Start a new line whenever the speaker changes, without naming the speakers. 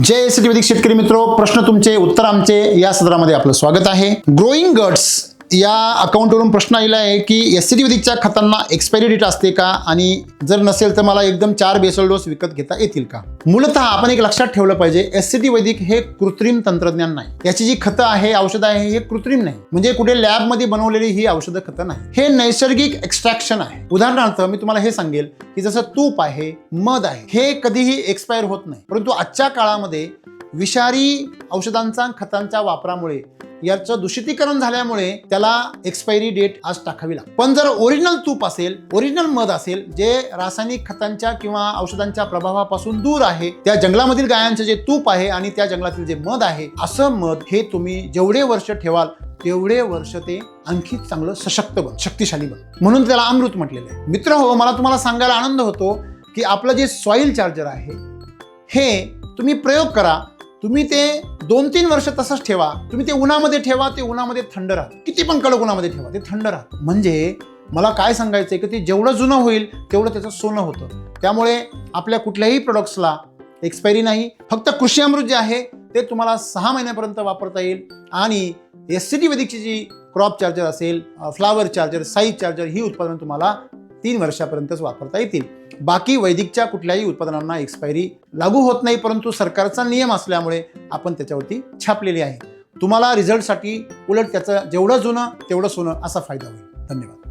जय S T वैदिक शेतकरी मित्रो, प्रश्न तुमचे उत्तर आमचे या सदरामध्ये आपलं स्वागत आहे। ग्रोइंग गट्स या अकाउंटवरून प्रश्न आलेला आहे की एससीटी वैदिकच्या खतांना एक्सपायरी डेट असते का, आणि जर नसेल तर मला एकदम 4 बेसल डोस विकत घेता येतील का। मूलतः आपण एक लक्षात ठेवलं पाहिजे, एससीटी वैदिक हे कृत्रिम तंत्रज्ञान नाही। याची जी खतं आहे, औषधं आहे, हे कृत्रिम नाही, म्हणजे कुठे लॅब मध्ये बनवलेली ही औषधं खतं नाही। हे नैसर्गिक एक्स्ट्रॅक्शन आहे। उदाहरणार्थ मी तुम्हाला हे सांगेल की जसं तूप आहे, मध आहे, हे कधीही एक्सपायर होत नाही, परंतु आजच्या काळामध्ये विषारी औषधांचा खतांच्या वापरामुळे याचं दूषितीकरण झाल्यामुळे त्याला एक्सपायरी डेट आज टाकावी लागते। पण जर ओरिजिनल तूप असेल, ओरिजिनल मध असेल, जे रासायनिक खतांच्या किंवा औषधांच्या प्रभावापासून दूर आहे, त्या जंगलामधील गायांचे जे तूप आहे आणि त्या जंगलातील जे मध आहे, असं मध हे तुम्ही जेवढे वर्ष ठेवाल तेवढे वर्ष ते आणखी चांगलं सशक्त बन, शक्तिशाली बन, म्हणून त्याला अमृत म्हटलेलं आहे। मित्र हो, मला तुम्हाला सांगायला आनंद होतो की आपलं जे सॉइल चार्जर आहे हे तुम्ही प्रयोग करा, तुम्ही ते 2-3 वर्ष तसंच ठेवा, तुम्ही ते उन्हामध्ये ठेवा, ते उन्हामध्ये थंड राहत, किती पण कडक उन्हामध्ये ठेवा, ते थंड राहत। म्हणजे मला काय सांगायचंय की ते जेवढं जुनं होईल तेवढं त्याचं सोनं होतं। त्यामुळे आपल्या कुठल्याही प्रोडक्ट्सला एक्सपायरी नाही, फक्त कृषी अमृत जे आहे ते तुम्हाला 6 महिन्यापर्यंत वापरता येईल। आणि एससीटी वैदिकची जी क्रॉप चार्जर असेल, फ्लावर चार्जर, साईज चार्जर, ही उत्पादनं तुम्हाला 3 वर्षापर्यंतच वापरता येतील। बाकी वैदिकच्या कुठल्याही उत्पादनांना एक्सपायरी लागू होत नाही, परंतु सरकारचा नियम असल्यामुळे आपण त्याच्यावरती छापलेली आहे। तुम्हाला रिझल्टसाठी उलट त्याचं जेवढं जुनं तेवढं सोनं असा फायदा होईल। धन्यवाद।